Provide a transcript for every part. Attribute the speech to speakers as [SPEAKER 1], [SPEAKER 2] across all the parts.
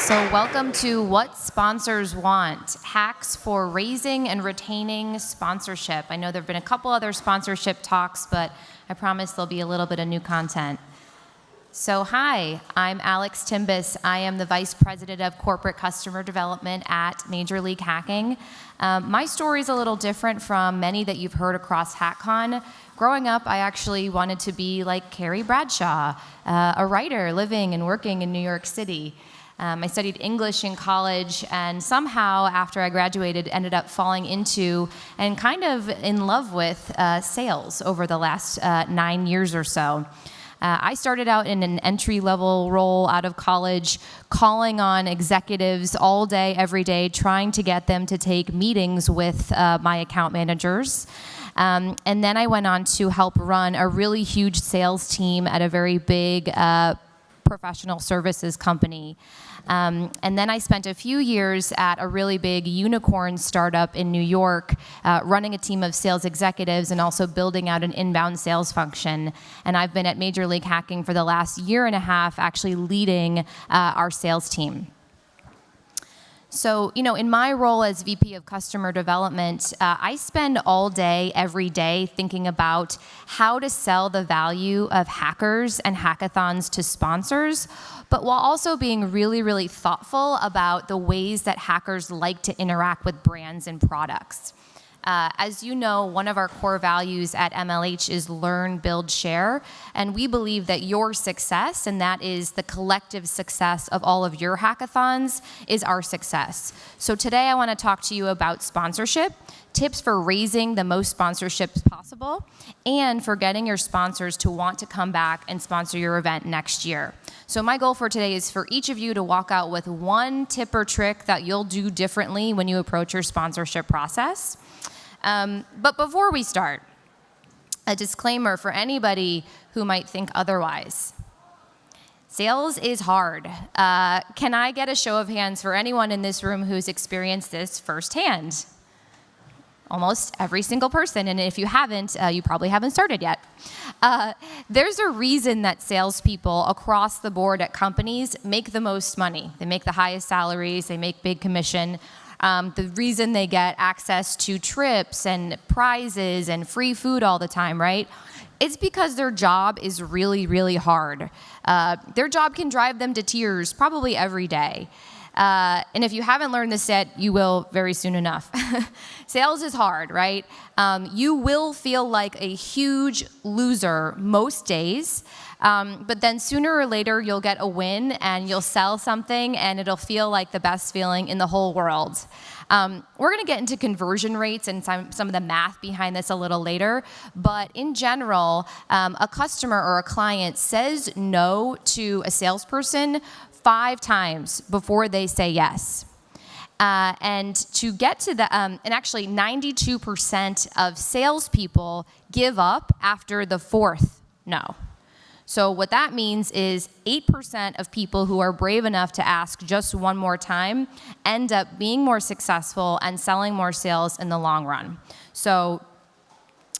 [SPEAKER 1] So welcome to What Sponsors Want, hacks for raising and retaining sponsorship. I know there have been a couple other sponsorship talks, but I promise there'll be a little bit of new content. So hi, I'm Alex Timbus. I am the Vice President of Corporate Customer Development at Major League Hacking. My story is a little different from many that you've heard across Hackcon. Growing up, I actually wanted to be like Carrie Bradshaw, a writer living and working in New York City. I studied English in college, and somehow after I graduated ended up falling into and kind of in love with sales over the last 9 years or so. I started out in an entry-level role out of college, calling on executives all day, every day, trying to get them to take meetings with my account managers. And then I went on to help run a really huge sales team at a very big professional services company. And then I spent a few years at a really big unicorn startup in New York, running a team of sales executives and also building out an inbound sales function. And I've been at Major League Hacking for the last year and a half, actually leading our sales team. So, in my role as VP of Customer Development, I spend all day, every day, thinking about how to sell the value of hackers and hackathons to sponsors, but while also being really, really thoughtful about the ways that hackers like to interact with brands and products. As you know, one of our core values at MLH is learn, build, share, and we believe that your success, and that is the collective success of all of your hackathons, is our success. So today I want to talk to you about sponsorship, tips for raising the most sponsorships possible, and for getting your sponsors to want to come back and sponsor your event next year. So my goal for today is for each of you to walk out with one tip or trick that you'll do differently when you approach your sponsorship process. But before we start, a disclaimer for anybody who might think otherwise. Sales is hard. Can I get a show of hands for anyone in this room who's experienced this firsthand? Almost every single person, and if you haven't, you probably haven't started yet. There's a reason that salespeople across the board at companies make the most money. They make the highest salaries, they make big commission. The reason they get access to trips and prizes and free food all the time, right? It's because their job is really, really hard. Their job can drive them to tears probably every day. And if you haven't learned this yet, you will very soon enough. Sales is hard, right? You will feel like a huge loser most days. But then sooner or later, you'll get a win and you'll sell something and it'll feel like the best feeling in the whole world. We're going to get into conversion rates and some of the math behind this a little later. But in general, a customer or a client says no to a salesperson 5 times before they say yes. And to get to the, and actually 92% of salespeople give up after the 4th no. So what that means is 8% of people who are brave enough to ask just one more time end up being more successful and selling more sales in the long run. So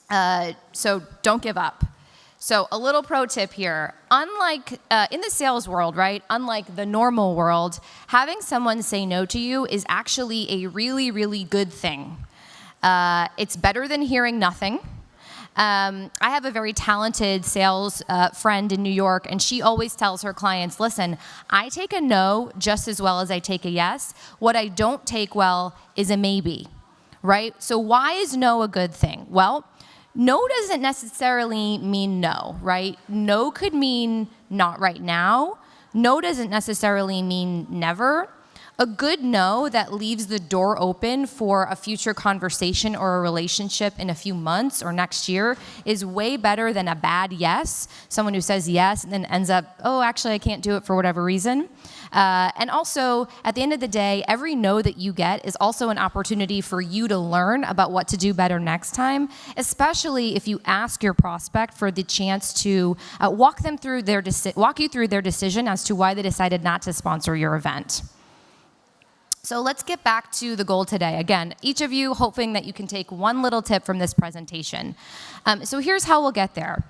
[SPEAKER 1] don't give up. So a little pro tip here. Unlike in the sales world, right? Unlike the normal world, having someone say no to you is actually a really, really good thing. It's better than hearing nothing. I have a very talented sales friend in New York, and she always tells her clients, listen, I take a no just as well as I take a yes. What I don't take well is a maybe, right? So why is no a good thing? Well, no doesn't necessarily mean no, right? No could mean not right now. No doesn't necessarily mean never. A good no that leaves the door open for a future conversation or a relationship in a few months or next year is way better than a bad yes. Someone who says yes and then ends up, oh, actually, I can't do it for whatever reason. And also, at the end of the day, every no that you get is also an opportunity for you to learn about what to do better next time, especially if you ask your prospect for the chance to walk you through their decision as to why they decided not to sponsor your event. So let's get back to the goal today. Again, each of you hoping that you can take one little tip from this presentation. So here's how we'll get there.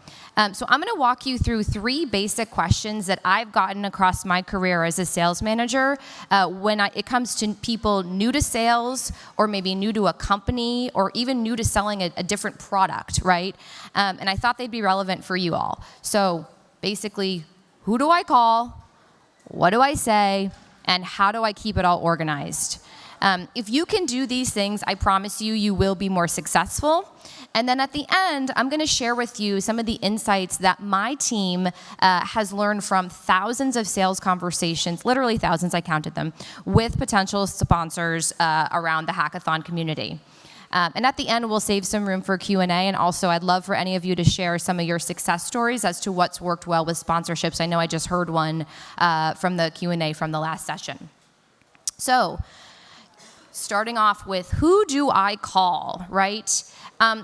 [SPEAKER 1] So I'm going to walk you through 3 basic questions that I've gotten across my career as a sales manager when it comes to people new to sales, or maybe new to a company, or even new to selling a different product, right? And I thought they'd be relevant for you all. So basically, who do I call? What do I say? And how do I keep it all organized? If you can do these things, I promise you, you will be more successful. And then at the end, I'm going to share with you some of the insights that my team has learned from thousands of sales conversations, literally thousands, I counted them, with potential sponsors around the hackathon community. And at the end, we'll save some room for Q&A, and also I'd love for any of you to share some of your success stories as to what's worked well with sponsorships. I know I just heard one from the Q&A from the last session. So, starting off with, who do I call, right?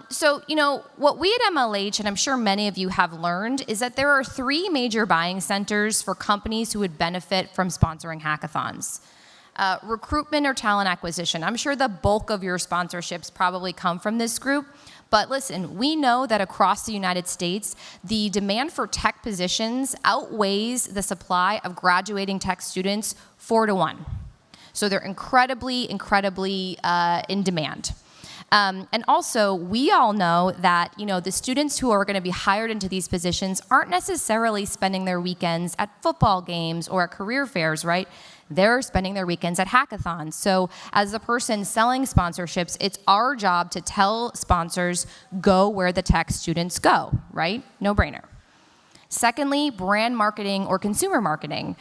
[SPEAKER 1] So, what we at MLH, and I'm sure many of you have learned, is that there are 3 major buying centers for companies who would benefit from sponsoring hackathons. Recruitment or talent acquisition. I'm sure the bulk of your sponsorships probably come from this group. But listen, we know that across the United States, the demand for tech positions outweighs the supply of graduating tech students 4 to 1. So they're incredibly, incredibly in demand. And also, we all know that the students who are going to be hired into these positions aren't necessarily spending their weekends at football games or at career fairs, right? They're spending their weekends at hackathons. So as the person selling sponsorships, it's our job to tell sponsors, go where the tech students go, right? No brainer. Secondly, brand marketing or consumer marketing.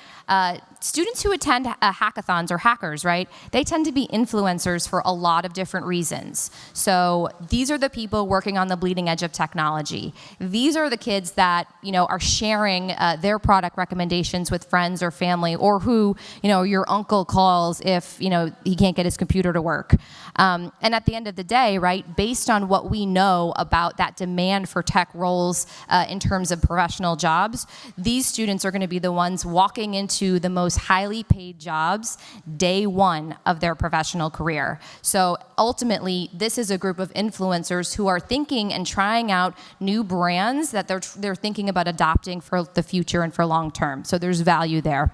[SPEAKER 1] Students who attend hackathons or hackers, right, they tend to be influencers for a lot of different reasons. So these are the people working on the bleeding edge of technology. These are the kids that, are sharing their product recommendations with friends or family, or who, your uncle calls if, he can't get his computer to work. And at the end of the day, right, based on what we know about that demand for tech roles in terms of professional jobs, these students are going to be the ones walking into the most highly paid jobs day 1 of their professional career. So ultimately, this is a group of influencers who are thinking and trying out new brands that they're thinking about adopting for the future and for long term. So there's value there.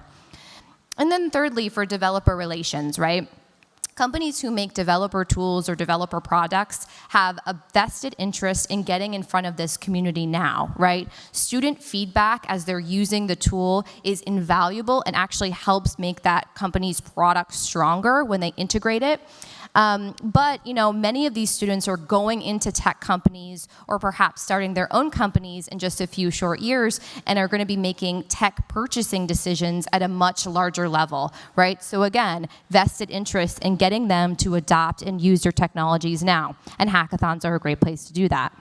[SPEAKER 1] And then thirdly, for developer relations, right? Companies who make developer tools or developer products have a vested interest in getting in front of this community now, right? Student feedback as they're using the tool is invaluable and actually helps make that company's product stronger when they integrate it. But many of these students are going into tech companies or perhaps starting their own companies in just a few short years and are going to be making tech purchasing decisions at a much larger level, right? So again, vested interest in getting them to adopt and use their technologies now. And hackathons are a great place to do that.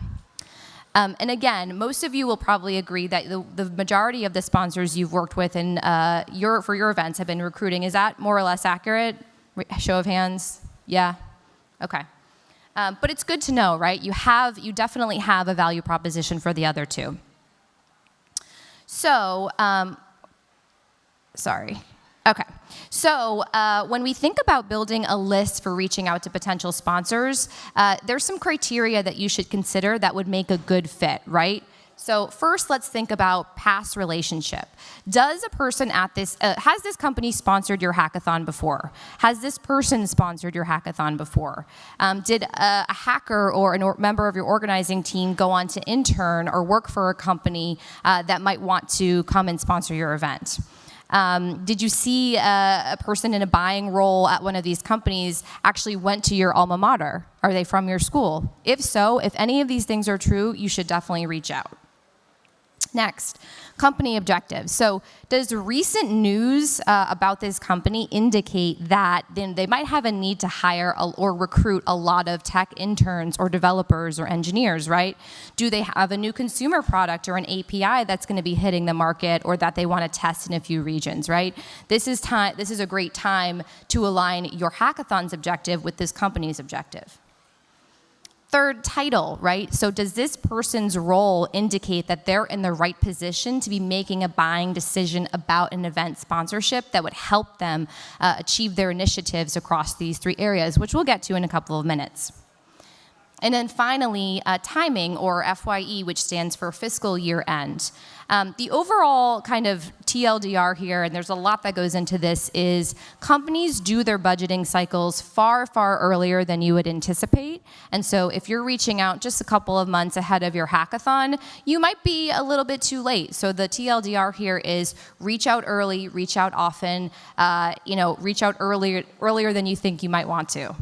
[SPEAKER 1] And again, most of you will probably agree that the majority of the sponsors you've worked with for your events have been recruiting. Is that more or less accurate? Show of hands. Yeah? Okay. But it's good to know, right? You definitely have a value proposition for the other 2. So, sorry. Okay. So when we think about building a list for reaching out to potential sponsors, there's some criteria that you should consider that would make a good fit, right? So first, let's think about past relationship. Does a person at this, has this company sponsored your hackathon before? Has this person sponsored your hackathon before? Did a hacker or a member of your organizing team go on to intern or work for a company that might want to come and sponsor your event? Did you see a person in a buying role at one of these companies actually went to your alma mater? Are they from your school? If so, if any of these things are true, you should definitely reach out. Next, company objectives. So does recent news about this company indicate that then they might have a need to hire or recruit a lot of tech interns or developers or engineers, right? Do they have a new consumer product or an API that's going to be hitting the market or that they want to test in a few regions, right? This is a great time to align your hackathon's objective with this company's objective. Third, title, right? So does this person's role indicate that they're in the right position to be making a buying decision about an event sponsorship that would help them achieve their initiatives across these 3 areas, which we'll get to in a couple of minutes. And then finally, timing, or FYE, which stands for fiscal year end. The overall kind of TLDR here, and there's a lot that goes into this, is companies do their budgeting cycles far, far earlier than you would anticipate. And so if you're reaching out just a couple of months ahead of your hackathon, you might be a little bit too late. So the TLDR here is reach out early, reach out often, reach out earlier than you think you might want to.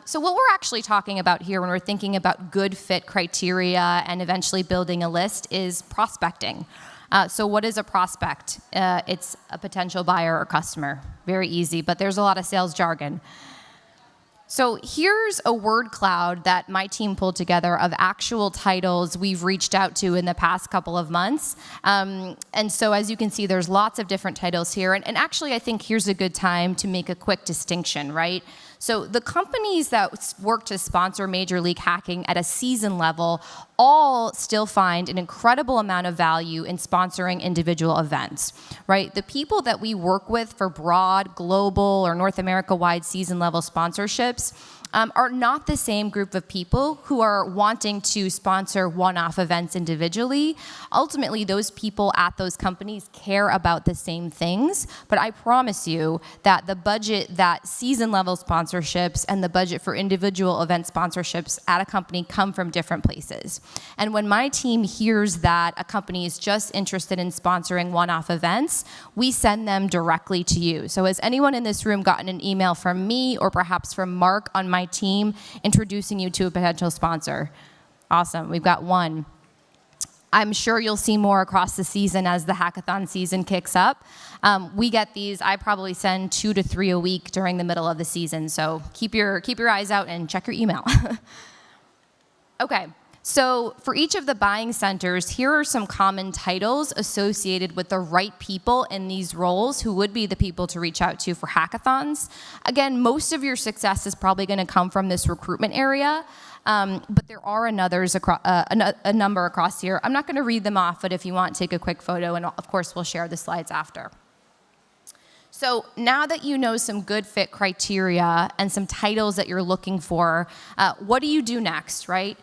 [SPEAKER 1] So what we're actually talking about here when we're thinking about good fit criteria and eventually building a list is prospecting. So what is a prospect? It's a potential buyer or customer. Very easy, but there's a lot of sales jargon. So here's a word cloud that my team pulled together of actual titles we've reached out to in the past couple of months. And so as you can see, there's lots of different titles here. And actually, I think here's a good time to make a quick distinction, right? So the companies that work to sponsor Major League Hacking at a season level all still find an incredible amount of value in sponsoring individual events, right? The people that we work with for broad, global, or North America-wide season-level sponsorships are not the same group of people who are wanting to sponsor one-off events individually. Ultimately, those people at those companies care about the same things, but I promise you that the budget that season-level sponsorships and the budget for individual event sponsorships at a company come from different places. And when my team hears that a company is just interested in sponsoring one-off events, we send them directly to you. So has anyone in this room gotten an email from me or perhaps from Mark on my team introducing you to a potential sponsor? Awesome, we've got one. I'm sure you'll see more across the season as the hackathon season kicks up. We get these, I probably send 2 to 3 a week during the middle of the season, so keep your eyes out and check your email. Okay, so for each of the buying centers, here are some common titles associated with the right people in these roles who would be the people to reach out to for hackathons. Again, most of your success is probably going to come from this recruitment area, but there are a number across here. I'm not going to read them off, but if you want, take a quick photo, and of course, we'll share the slides after. So now that you know some good fit criteria and some titles that you're looking for, what do you do next, right?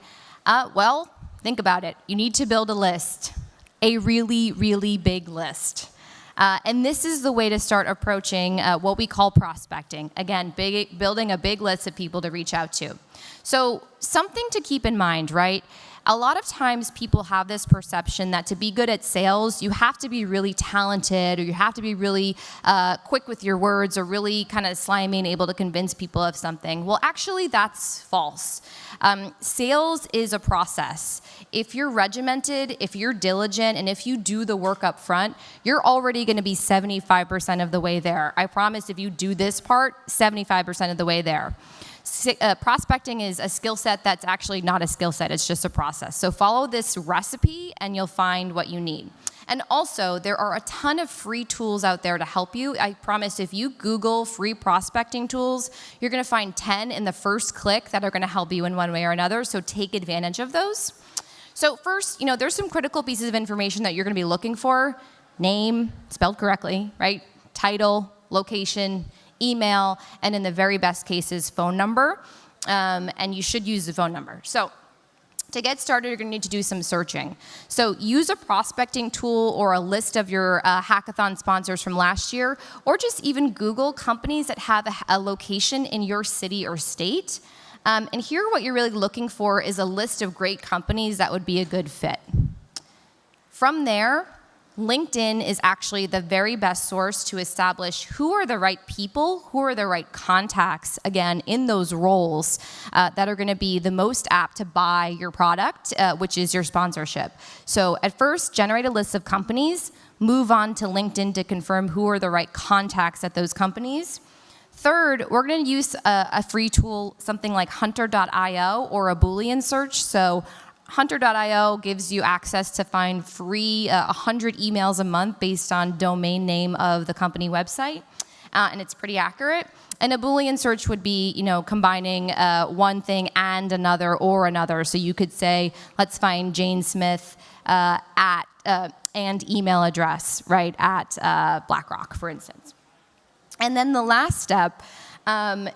[SPEAKER 1] Well, think about it. You need to build a list, a really, really big list. And this is the way to start approaching what we call prospecting. Again, building a big list of people to reach out to. So something to keep in mind, right? A lot of times people have this perception that to be good at sales, you have to be really talented, or you have to be really quick with your words, or really kind of slimy and able to convince people of something. Well, actually, that's false. Sales is a process. If you're regimented, if you're diligent, and if you do the work up front, you're already going to be 75% of the way there. I promise if you do this part, 75% of the way there. Prospecting is a skill set that's actually not a skill set, it's just a process. So follow this recipe and you'll find what you need. And also, there are a ton of free tools out there to help you. I promise if you Google free prospecting tools, you're going to find 10 in the first click that are going to help you in one way or another, so take advantage of those. So first, there's some critical pieces of information that you're going to be looking for. Name, spelled correctly, right? Title, location, email, and in the very best cases, phone number. And you should use the phone number. So to get started, you're going to need to do some searching. So use a prospecting tool or a list of your hackathon sponsors from last year, or just even Google companies that have a location in your city or state. And here what you're really looking for is a list of great companies that would be a good fit. From there, LinkedIn is actually the very best source to establish who are the right people, who are the right contacts, again, in those roles that are going to be the most apt to buy your product, which is your sponsorship. So at first, generate a list of companies, move on to LinkedIn to confirm who are the right contacts at those companies. Third, we're going to use a free tool, something like hunter.io or a Boolean search. So Hunter.io gives you access to find free 100 emails a month based on domain name of the company website. and it's pretty accurate. And a Boolean search would be, combining one thing and another or another. So you could say, let's find Jane Smith and email address, right, at BlackRock, for instance. And then the last step,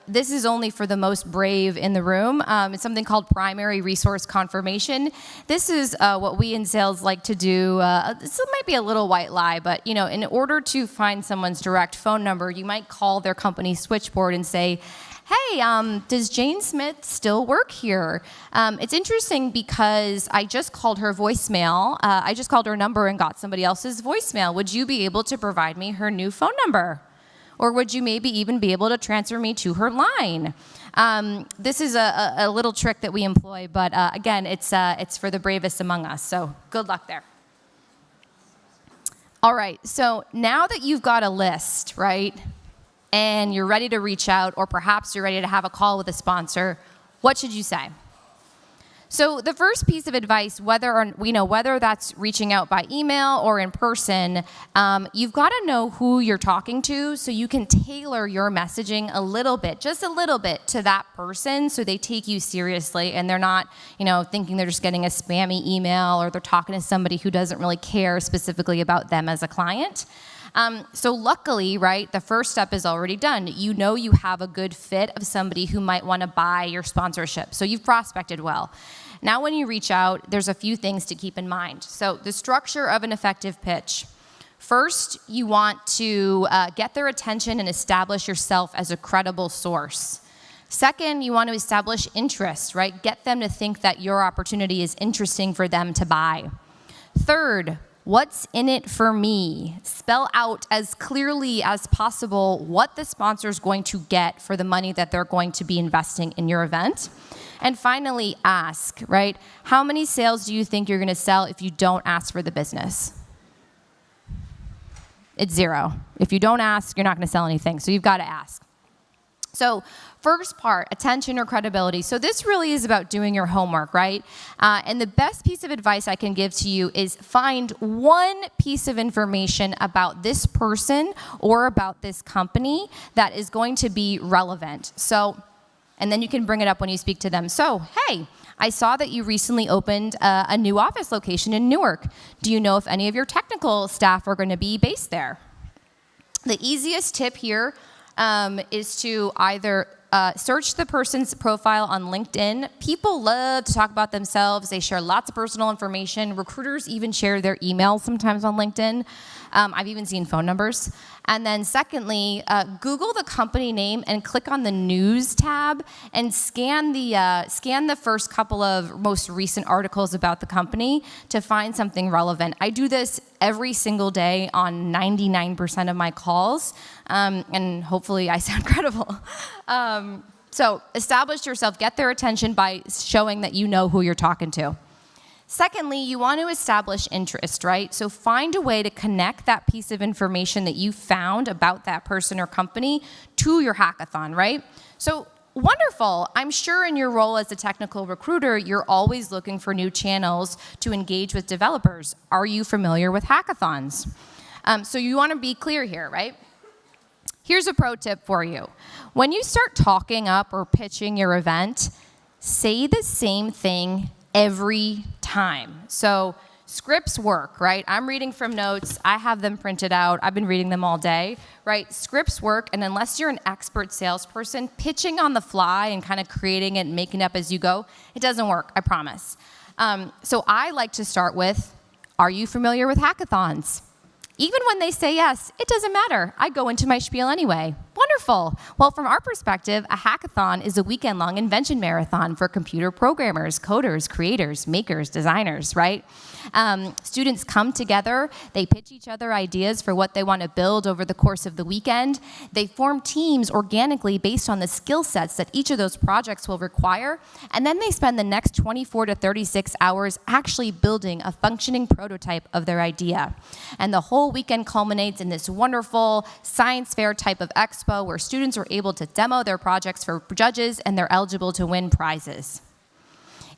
[SPEAKER 1] this is only for the most brave in the room. It's something called primary resource confirmation. This is what we in sales like to do. This might be a little white lie, but in order to find someone's direct phone number, you might call their company switchboard and say, hey, does Jane Smith still work here? It's interesting because I just called her voicemail. I just called her number and got somebody else's voicemail. Would you be able to provide me her new phone number? Or would you maybe even be able to transfer me to her line? This is a little trick that we employ, but again, it's for the bravest among us, so good luck there. All right, so now that you've got a list, right, and you're ready to reach out, or perhaps you're ready to have a call with a sponsor, what should you say? So the first piece of advice, whether that's reaching out by email or in person, you've got to know who you're talking to so you can tailor your messaging a little bit, just a little bit, to that person so they take you seriously and they're not, thinking they're just getting a spammy email or they're talking to somebody who doesn't really care specifically about them as a client. So luckily, right, the first step is already done. You have a good fit of somebody who might want to buy your sponsorship. So you've prospected well. Now when you reach out, there's a few things to keep in mind. So the structure of an effective pitch. First, you want to get their attention and establish yourself as a credible source. Second, you want to establish interest, right? Get them to think that your opportunity is interesting for them to buy. Third, what's in it for me? Spell out as clearly as possible what the sponsor is going to get for the money that they're going to be investing in your event. And finally, ask, right? How many sales do you think you're going to sell if you don't ask for the business? It's 0. If you don't ask, you're not going to sell anything. So you've got to ask. So first part, attention or credibility. So this really is about doing your homework, right? And the best piece of advice I can give to you is find one piece of information about this person or about this company that is going to be relevant. And then you can bring it up when you speak to them. So, hey, I saw that you recently opened a new office location in Newark. Do you know if any of your technical staff are going to be based there? The easiest tip here is to either search the person's profile on LinkedIn. People love to talk about themselves. They share lots of personal information. Recruiters even share their emails sometimes on LinkedIn. I've even seen phone numbers. And then secondly, Google the company name and click on the news tab and scan the first couple of most recent articles about the company to find something relevant. I do this every single day on 99% of my calls, and hopefully I sound credible. So establish yourself, get their attention by showing that you know who you're talking to. Secondly, you want to establish interest, right? So find a way to connect that piece of information that you found about that person or company to your hackathon, right? So wonderful. I'm sure in your role as a technical recruiter, you're always looking for new channels to engage with developers. Are you familiar with hackathons? So you want to be clear here, right? Here's a pro tip for you. When you start talking up or pitching your event, say the same thing every time. So scripts work, right? I'm reading from notes. I have them printed out. I've been reading them all day, right? Scripts work, and unless you're an expert salesperson, pitching on the fly and kind of creating it and making it up as you go, it doesn't work, I promise. So I like to start with, are you familiar with hackathons? Even when they say yes, it doesn't matter. I go into my spiel anyway. Wonderful. Well, from our perspective, a hackathon is a weekend-long invention marathon for computer programmers, coders, creators, makers, designers, right? Students come together. They pitch each other ideas for what they want to build over the course of the weekend. They form teams organically based on the skill sets that each of those projects will require. And then they spend the next 24 to 36 hours actually building a functioning prototype of their idea. And the whole weekend culminates in this wonderful science fair type of expo where students are able to demo their projects for judges and they're eligible to win prizes.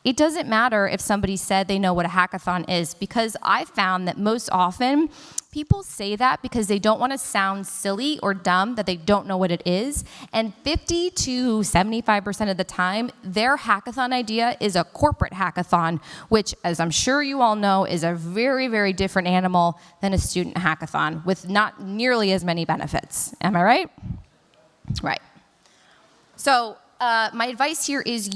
[SPEAKER 1] It doesn't matter if somebody said they know what a hackathon is, because I found that most often People say that because they don't want to sound silly or dumb, that they don't know what it is. And 50 to 75% of the time, their hackathon idea is a corporate hackathon, which, as I'm sure you all know, is a very, very different animal than a student hackathon with not nearly as many benefits. Am I right? Right. So my advice here is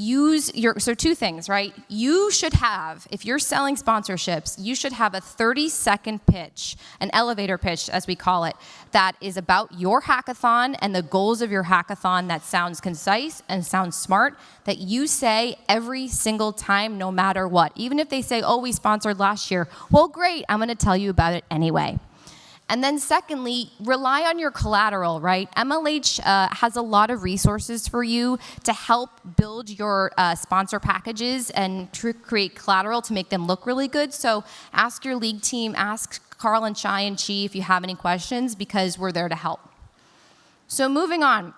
[SPEAKER 1] so two things, right? You should have, if you're selling sponsorships, you should have a 30-second pitch, an elevator pitch, as we call it, that is about your hackathon and the goals of your hackathon that sounds concise and sounds smart, that you say every single time, no matter what. Even if they say, oh, we sponsored last year, well, great, I'm going to tell you about it anyway. And then secondly, rely on your collateral, right? MLH has a lot of resources for you to help build your sponsor packages and create collateral to make them look really good. So ask your league team, ask Carl and Chai and Chi if you have any questions, because we're there to help. So moving on.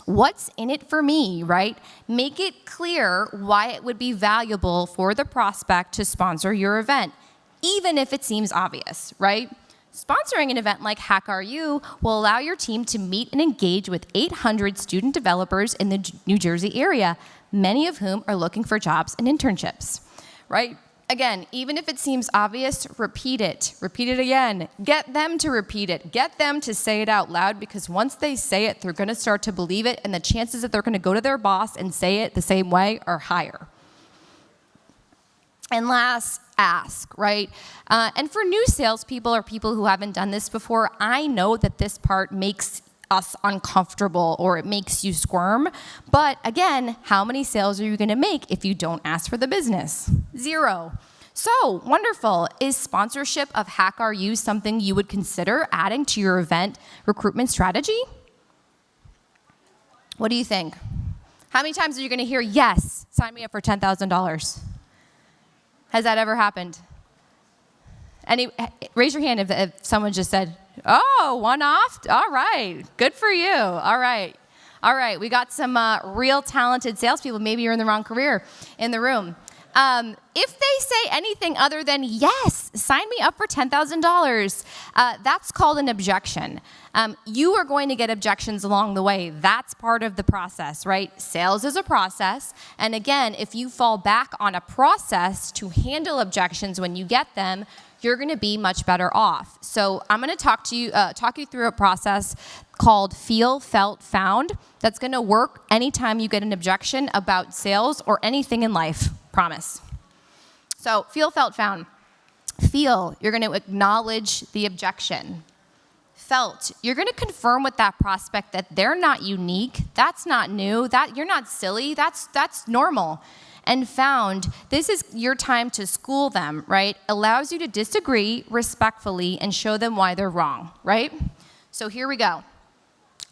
[SPEAKER 1] What's in it for me, right? Make it clear why it would be valuable for the prospect to sponsor your event, even if it seems obvious, right? Sponsoring an event like HackRU will allow your team to meet and engage with 800 student developers in the New Jersey area, many of whom are looking for jobs and internships, right? Again, even if it seems obvious, repeat it. Repeat it again. Get them to repeat it. Get them to say it out loud, because once they say it, they're going to start to believe it, and the chances that they're going to go to their boss and say it the same way are higher. And last, ask, right? And for new salespeople or people who haven't done this before, I know that this part makes us uncomfortable or it makes you squirm. But again, how many sales are you going to make if you don't ask for the business? 0. So, wonderful. Is sponsorship of HackRU something you would consider adding to your event recruitment strategy? What do you think? How many times are you going to hear, yes, sign me up for $10,000? Has that ever happened? Raise your hand if someone just said, oh, one off? All right, good for you. All right, we got some real talented salespeople. Maybe you're in the wrong career in the room. If they say anything other than, yes, sign me up for $10,000, that's called an objection. You are going to get objections along the way. That's part of the process, right? Sales is a process. And again, if you fall back on a process to handle objections when you get them, you're going to be much better off. So I'm going to talk you through a process called Feel, Felt, Found that's going to work anytime you get an objection about sales or anything in life. Promise. So feel, felt, found. Feel, you're going to acknowledge the objection. Felt, you're going to confirm with that prospect that they're not unique, that's not new, that you're not silly, that's normal. And found, this is your time to school them, right? Allows you to disagree respectfully and show them why they're wrong, right? So here we go.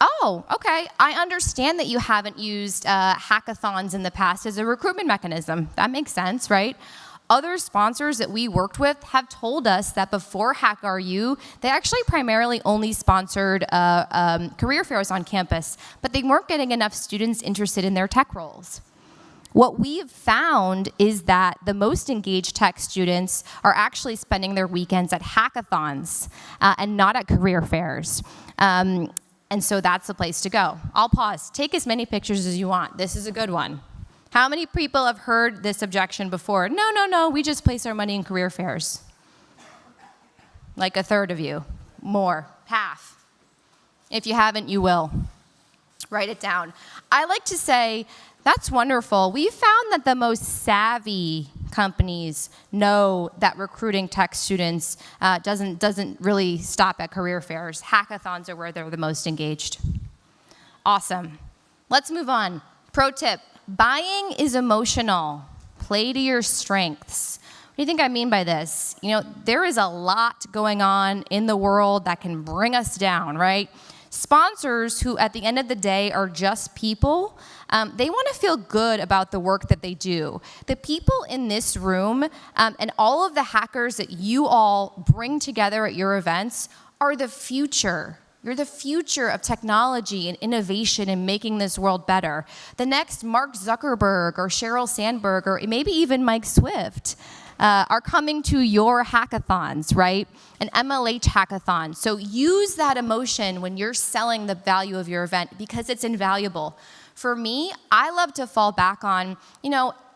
[SPEAKER 1] Oh, okay, I understand that you haven't used hackathons in the past as a recruitment mechanism. That makes sense, right? Other sponsors that we worked with have told us that before HackRU, they actually primarily only sponsored career fairs on campus, but they weren't getting enough students interested in their tech roles. What we've found is that the most engaged tech students are actually spending their weekends at hackathons and not at career fairs. And so that's the place to go. I'll pause. Take as many pictures as you want. This is a good one. How many people have heard this objection before? No, we just place our money in career fairs. Like a third of you. More. Half. If you haven't, you will. Write it down. I like to say, that's wonderful. We found that the most savvy companies know that recruiting tech students doesn't really stop at career fairs. Hackathons are where they're the most engaged. Awesome. Let's move on. Pro tip, buying is emotional. Play to your strengths. What do you think I mean by this? You know, there is a lot going on in the world that can bring us down, right? Sponsors who, at the end of the day, are just people, they want to feel good about the work that they do. The people in this room and all of the hackers that you all bring together at your events are the future. You're the future of technology and innovation and making this world better. The next Mark Zuckerberg or Sheryl Sandberg or maybe even Mike Swift. are coming to your hackathons, right? An MLH hackathon. So use that emotion when you're selling the value of your event because it's invaluable. For me, I love to fall back on,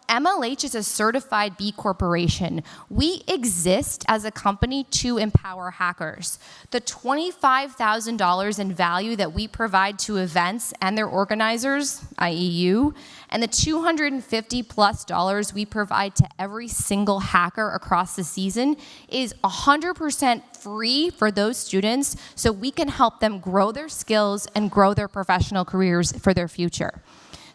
[SPEAKER 1] MLH is a certified B Corporation. We exist as a company to empower hackers. The $25,000 in value that we provide to events and their organizers, i.e. you, and the $250+ we provide to every single hacker across the season is 100% free for those students so we can help them grow their skills and grow their professional careers for their future.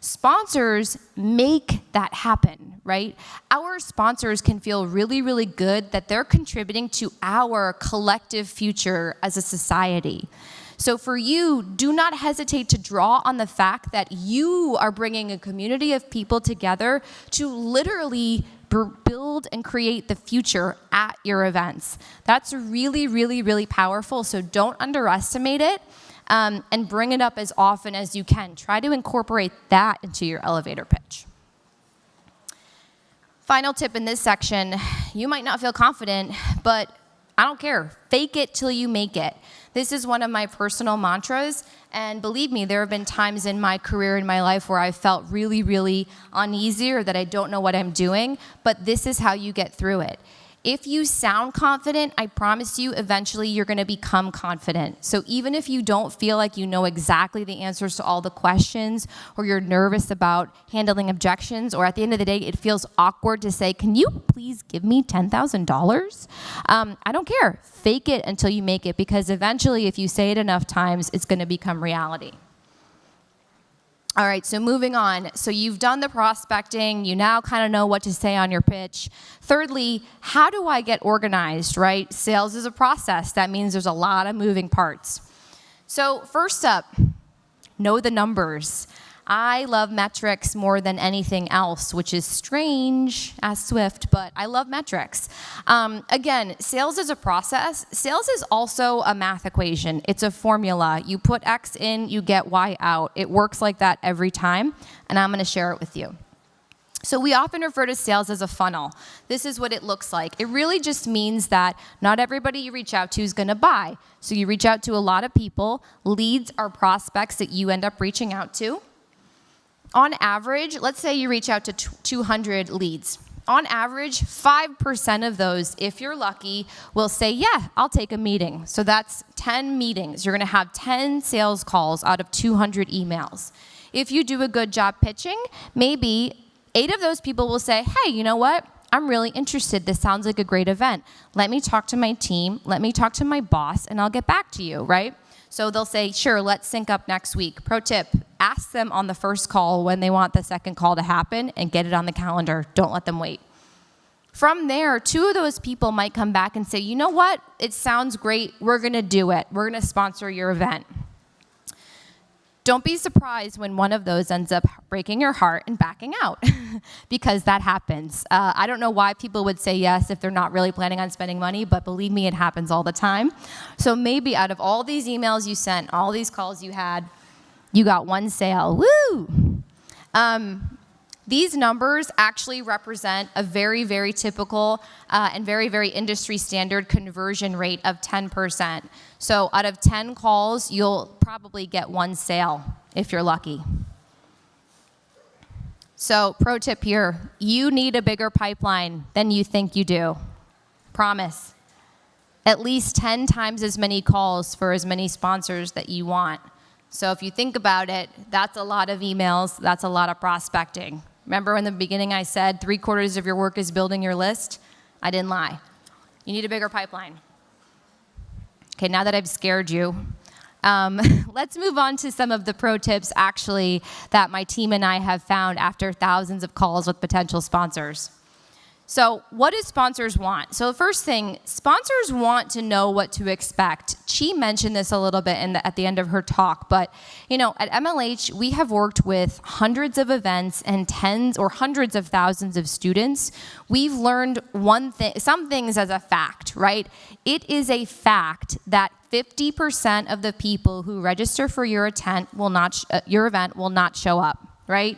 [SPEAKER 1] Sponsors make that happen, right? Our sponsors can feel really, really good that they're contributing to our collective future as a society. So for you, do not hesitate to draw on the fact that you are bringing a community of people together to literally build and create the future at your events. That's really, really, really powerful, so don't underestimate it. And bring it up as often as you can. Try to incorporate that into your elevator pitch. Final tip in this section, you might not feel confident, but I don't care. Fake it till you make it. This is one of my personal mantras, and believe me, there have been times in my career, in my life, where I felt really, really uneasy or that I don't know what I'm doing, but this is how you get through it. If you sound confident, I promise you, eventually you're going to become confident. So even if you don't feel like you know exactly the answers to all the questions, or you're nervous about handling objections, or at the end of the day, it feels awkward to say, can you please give me $10,000? I don't care. Fake it until you make it, because eventually, if you say it enough times, it's going to become reality. All right, so moving on. So you've done the prospecting. You now kind of know what to say on your pitch. Thirdly, how do I get organized, right? Sales is a process. That means there's a lot of moving parts. So first up, know the numbers. I love metrics more than anything else, which is strange as Swift, but I love metrics. Again, sales is a process. Sales is also a math equation. It's a formula. You put X in, you get Y out. It works like that every time, and I'm going to share it with you. So we often refer to sales as a funnel. This is what it looks like. It really just means that not everybody you reach out to is going to buy. So you reach out to a lot of people. Leads are prospects that you end up reaching out to. On average, let's say you reach out to 200 leads. On average, 5% of those, if you're lucky, will say, yeah, I'll take a meeting. So that's 10 meetings. You're going to have 10 sales calls out of 200 emails. If you do a good job pitching, maybe 8 of those people will say, hey, you know what? I'm really interested. This sounds like a great event. Let me talk to my team. Let me talk to my boss, and I'll get back to you, right? So they'll say, sure, let's sync up next week. Pro tip, ask them on the first call when they want the second call to happen and get it on the calendar. Don't let them wait. From there, 2 of those people might come back and say, you know what? It sounds great. We're going to do it. We're going to sponsor your event. Don't be surprised when one of those ends up breaking your heart and backing out, because that happens. I don't know why people would say yes if they're not really planning on spending money, but believe me, it happens all the time. So maybe out of all these emails you sent, all these calls you had, you got 1 sale. Woo! These numbers actually represent a very, very typical and very, very industry standard conversion rate of 10%. So out of 10 calls, you'll probably get 1 sale if you're lucky. So pro tip here, you need a bigger pipeline than you think you do. Promise. At least 10 times as many calls for as many sponsors that you want. So if you think about it, that's a lot of emails, that's a lot of prospecting. Remember in the beginning I said 3/4 of your work is building your list? I didn't lie. You need a bigger pipeline. Okay, now that I've scared you, let's move on to some of the pro tips actually that my team and I have found after thousands of calls with potential sponsors. So what do sponsors want? So the first thing, sponsors want to know what to expect. Chi mentioned this a little bit at the end of her talk, but at MLH, we have worked with hundreds of events and tens or hundreds of thousands of students. We've learned some things as a fact, right? It is a fact that 50% of the people who register for your event will not show up, right?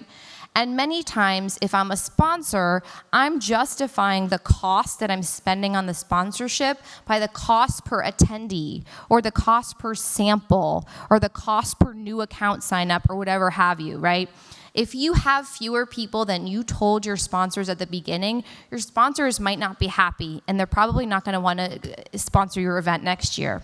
[SPEAKER 1] And many times, if I'm a sponsor, I'm justifying the cost that I'm spending on the sponsorship by the cost per attendee, or the cost per sample, or the cost per new account sign up, or whatever have you, right? If you have fewer people than you told your sponsors at the beginning, your sponsors might not be happy, and they're probably not going to want to sponsor your event next year.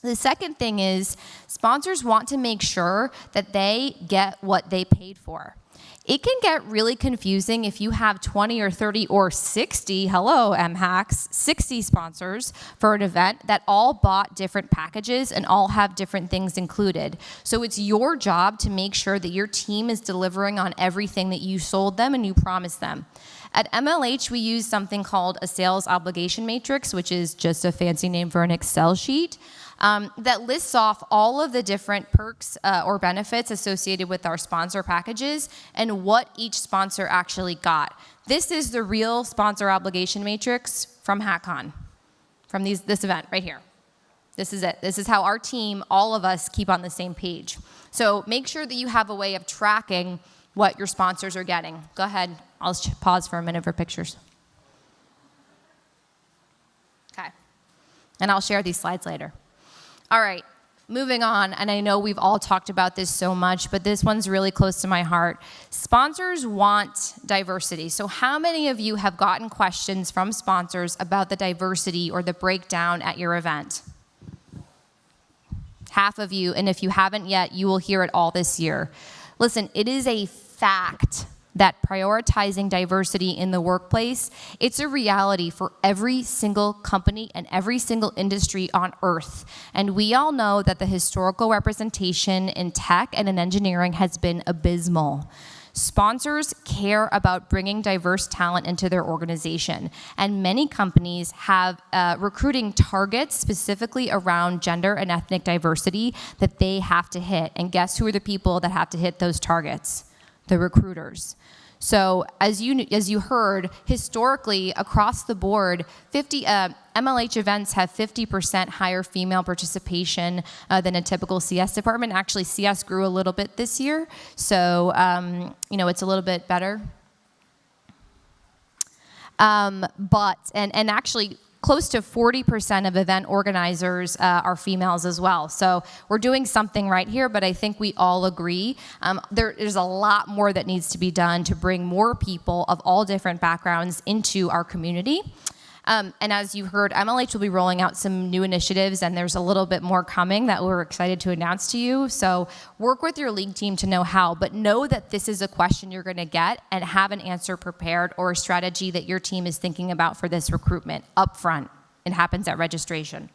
[SPEAKER 1] The second thing is sponsors want to make sure that they get what they paid for. It can get really confusing if you have 20 or 30 or 60, hello MHACs, 60 sponsors for an event that all bought different packages and all have different things included. So it's your job to make sure that your team is delivering on everything that you sold them and you promised them. At MLH, we use something called a sales obligation matrix, which is just a fancy name for an Excel sheet. That lists off all of the different perks or benefits associated with our sponsor packages and what each sponsor actually got. This is the real sponsor obligation matrix from Hackcon, from this event right here. This is it. This is how our team, all of us, keep on the same page. So make sure that you have a way of tracking what your sponsors are getting. Go ahead. I'll just pause for a minute for pictures. Okay. And I'll share these slides later. All right, moving on, and I know we've all talked about this so much, but this one's really close to my heart. Sponsors want diversity. So how many of you have gotten questions from sponsors about the diversity or the breakdown at your event? Half of you, and if you haven't yet, you will hear it all this year. Listen, it is a fact that prioritizing diversity in the workplace, it's a reality for every single company and every single industry on earth. And we all know that the historical representation in tech and in engineering has been abysmal. Sponsors care about bringing diverse talent into their organization, and many companies have recruiting targets specifically around gender and ethnic diversity that they have to hit. And guess who are the people that have to hit those targets? The recruiters. So as you heard, historically across the board, MLH events have 50% higher female participation than a typical CS department. Actually, CS grew a little bit this year, so it's a little bit better. But actually, close to 40% of event organizers are females as well. So we're doing something right here, but I think we all agree there's a lot more that needs to be done to bring more people of all different backgrounds into our community. And as you heard, MLH will be rolling out some new initiatives, and there's a little bit more coming that we're excited to announce to you. So work with your league team to know how, but know that this is a question you're going to get and have an answer prepared or a strategy that your team is thinking about for this recruitment up front. It happens at registration.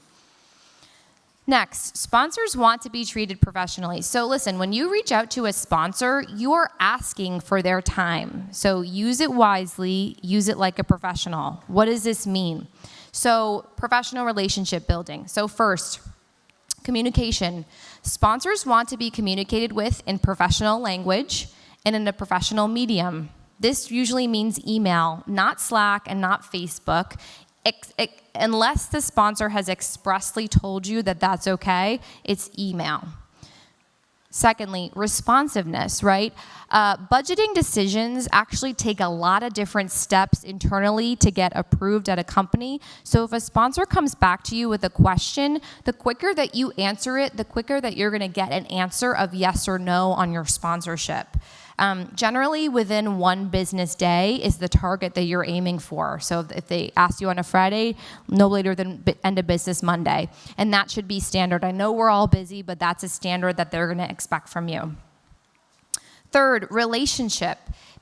[SPEAKER 1] Next, sponsors want to be treated professionally. So listen, when you reach out to a sponsor, you're asking for their time. So use it wisely, use it like a professional. What does this mean? So professional relationship building. So first, communication. Sponsors want to be communicated with in professional language and in a professional medium. This usually means email, not Slack and not Facebook. Unless the sponsor has expressly told you that that's okay, it's email. Secondly, responsiveness, right? Budgeting decisions actually take a lot of different steps internally to get approved at a company. So if a sponsor comes back to you with a question, the quicker that you answer it, the quicker that you're going to get an answer of yes or no on your sponsorship. Generally, within one business day is the target that you're aiming for. So if they ask you on a Friday, no later than end of business Monday. And that should be standard. I know we're all busy, but that's a standard that they're going to expect from you. Third, relationship.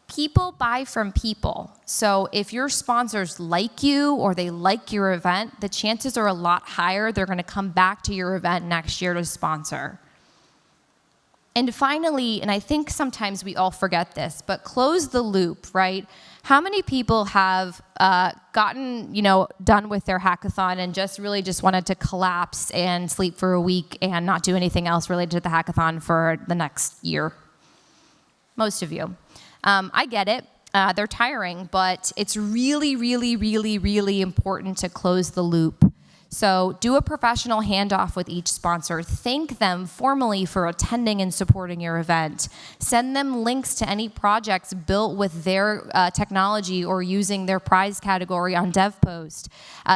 [SPEAKER 1] People buy from people. So if your sponsors like you or they like your event, the chances are a lot higher they're going to come back to your event next year to sponsor. And finally, and I think sometimes we all forget this, but close the loop, right? How many people have gotten, done with their hackathon and just wanted to collapse and sleep for a week and not do anything else related to the hackathon for the next year? Most of you. I get it. They're tiring, but it's really, really, really, really important to close the loop. So do a professional handoff with each sponsor. Thank them formally for attending and supporting your event. Send them links to any projects built with their technology or using their prize category on DevPost.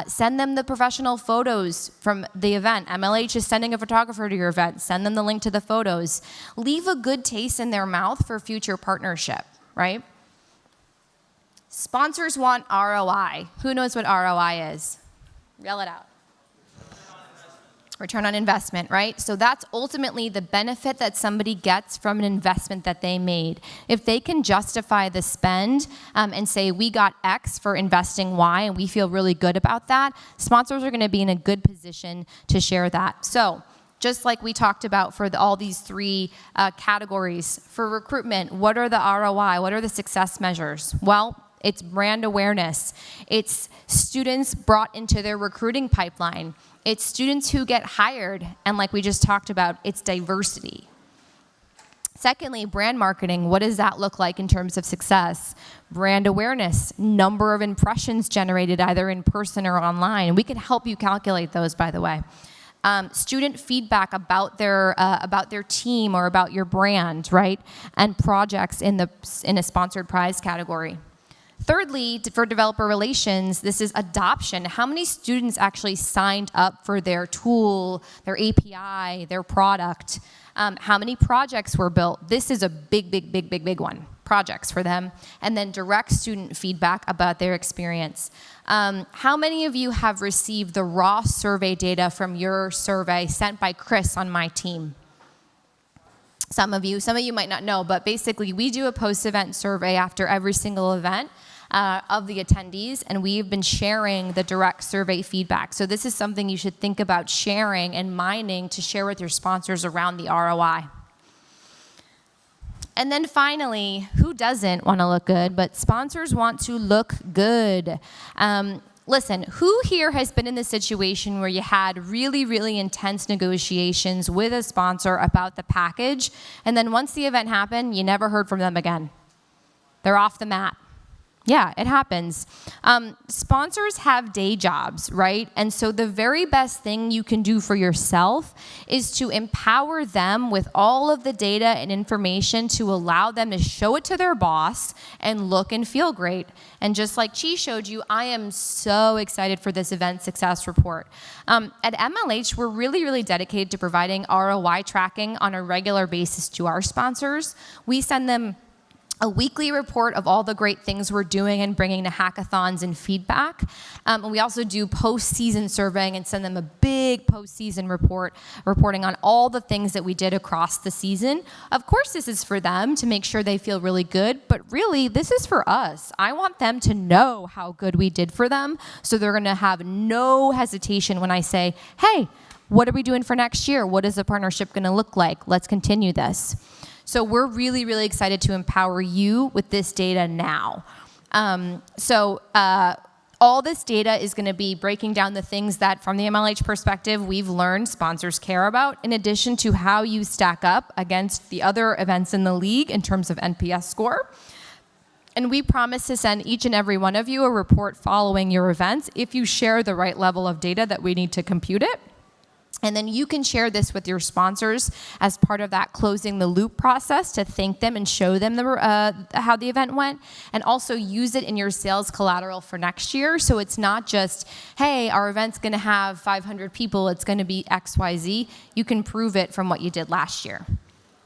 [SPEAKER 1] Send them the professional photos from the event. MLH is sending a photographer to your event. Send them the link to the photos. Leave a good taste in their mouth for future partnership, right? Sponsors want ROI. Who knows what ROI is? Yell it out. Return on investment, right? So that's ultimately the benefit that somebody gets from an investment that they made. If they can justify the spend and say, we got X for investing Y, and we feel really good about that, sponsors are going to be in a good position to share that. So just like we talked about for all these three categories, for recruitment, what are the ROI? What are the success measures? Well, it's brand awareness. It's students brought into their recruiting pipeline. It's students who get hired, and like we just talked about, it's diversity. Secondly, brand marketing. What does that look like in terms of success? Brand awareness, number of impressions generated either in person or online. We can help you calculate those, by the way. Student feedback about their team or about your brand, right? And projects in a sponsored prize category. Thirdly, for developer relations, this is adoption. How many students actually signed up for their tool, their API, their product? How many projects were built? This is a big one. Projects for them. And then direct student feedback about their experience. How many of you have received the raw survey data from your survey sent by Chris on my team? Some of you might not know, but basically we do a post-event survey after every single event of the attendees, and we've been sharing the direct survey feedback. So this is something you should think about sharing and mining to share with your sponsors around the ROI. And then finally, who doesn't want to look good? But sponsors want to look good. Listen, who here has been in the situation where you had really intense negotiations with a sponsor about the package, and then once the event happened, you never heard from them again? They're off the map. Yeah, it happens. Sponsors have day jobs, right? And so the very best thing you can do for yourself is to empower them with all of the data and information to allow them to show it to their boss and look and feel great. And just like Chi showed you, I am so excited for this event success report. At MLH, we're really dedicated to providing ROI tracking on a regular basis to our sponsors. We send them a weekly report of all the great things we're doing and bringing to hackathons and feedback. And we also do post-season surveying and send them a big post-season report reporting on all the things that we did across the season. Of course, this is for them to make sure they feel really good, but really, this is for us. I want them to know how good we did for them, so they're gonna have no hesitation when I say, hey, what are we doing for next year? What is the partnership gonna look like? Let's continue this. So we're really excited to empower you with this data now. All this data is going to be breaking down the things that, from the MLH perspective, we've learned sponsors care about, in addition to how you stack up against the other events in the league in terms of NPS score. And we promise to send each and every one of you a report following your events if you share the right level of data that we need to compute it. And then you can share this with your sponsors as part of that closing the loop process to thank them and show them how the event went, and also use it in your sales collateral for next year. So it's not just, hey, our event's going to have 500 people, it's going to be X, Y, Z. You can prove it from what you did last year.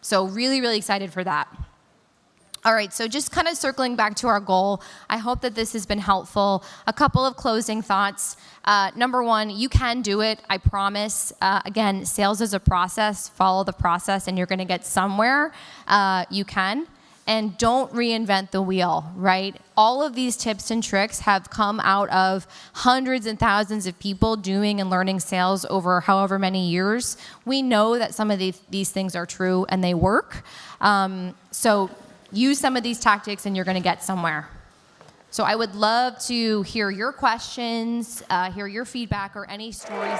[SPEAKER 1] So really excited for that. All right, so just kind of circling back to our goal, I hope that this has been helpful. A couple of closing thoughts. Number one, you can do it, I promise. Again, sales is a process. Follow the process and you're gonna get somewhere. You can. And don't reinvent the wheel, right? All of these tips and tricks have come out of hundreds and thousands of people doing and learning sales over however many years. We know that some of these things are true and they work. So use some of these tactics and you're going to get somewhere. So I would love to hear your questions, hear your feedback, or any stories.